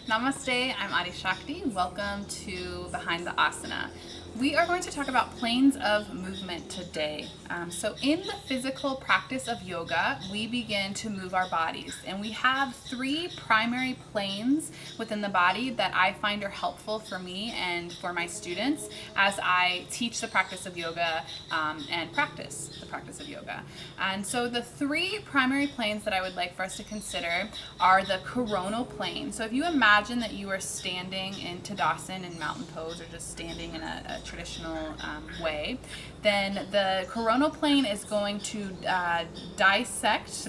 Namaste, I'm Adi Shakti. Welcome to Behind the Asana. We are going to talk about planes of movement today. So in the physical practice of yoga, we begin to move our bodies, and we have three primary planes within the body that I find are helpful for me and for my students as I teach the practice of yoga and practice the practice of yoga. And so the three primary planes that I would like for us to consider are the coronal plane. So if you imagine that you are standing in Tadasana in mountain pose, or just standing in a traditional way, then the coronal plane is going to bisect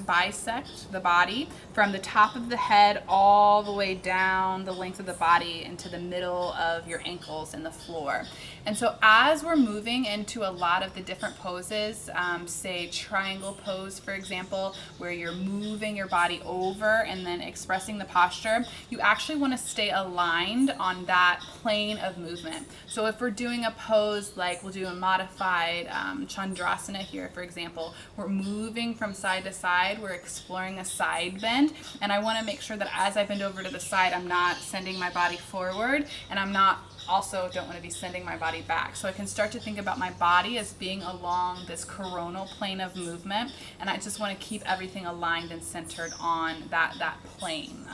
the body from the top of the head all the way down the length of the body into the middle of your ankles and the floor. And so as we're moving into a lot of the different poses, say triangle pose, for example, where you're moving your body over and then expressing the posture, you actually want to stay aligned on that plane of movement. So if we're doing a pose like we'll do a modified Chandrasana here, for example, we're moving from side to side, we're exploring a side bend, and I want to make sure that as I bend over to the side, I'm not sending my body forward, and I'm not also don't want to be sending my body back. So I can start to think about my body as being along this coronal plane of movement, and I just want to keep everything aligned and centered on that plane.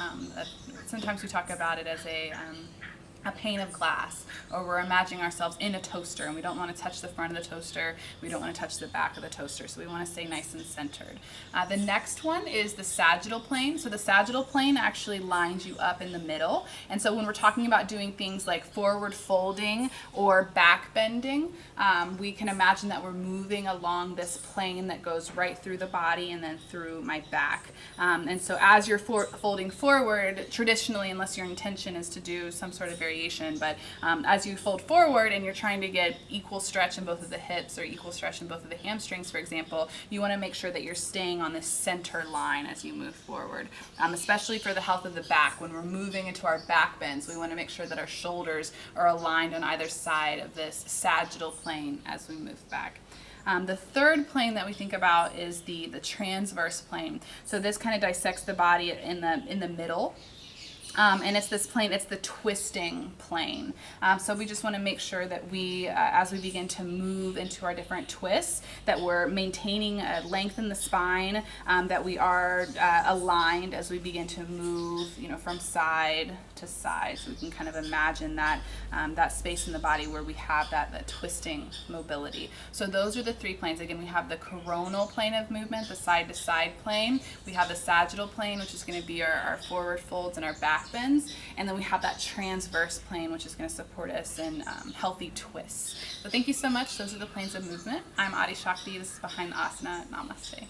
Sometimes we talk about it as a pane of glass, or we're imagining ourselves in a toaster, and we don't want to touch the front of the toaster, we don't want to touch the back of the toaster, so we want to stay nice and centered. The next one is the sagittal plane. So the sagittal plane actually lines you up in the middle, and so when we're talking about doing things like forward folding or back bending, we can imagine that we're moving along this plane that goes right through the body and then through my back. And so as you're folding forward, traditionally, unless your intention is to do some sort of variation, but as you fold forward and you're trying to get equal stretch in both of the hips or equal stretch in both of the hamstrings, for example, you want to make sure that you're staying on this center line as you move forward, especially for the health of the back. When we're moving into our back bends, we want to make sure that our shoulders are aligned on either side of this sagittal plane as we move back. The third plane that we think about is the transverse plane. So this kind of dissects the body in the middle. And it's this plane, it's the twisting plane. So we just want to make sure that we, as we begin to move into our different twists, that we're maintaining a length in the spine, that we are aligned as we begin to move, from side to side. So we can kind of imagine that space in the body where we have that twisting mobility. So those are the three planes. Again, we have the coronal plane of movement, the side to side plane. We have the sagittal plane, which is going to be our forward folds and our back bends, and then we have that transverse plane, which is going to support us in healthy twists. So thank you so much. Those are the planes of movement. I'm Adi Shakti. This is Behind the Asana. Namaste.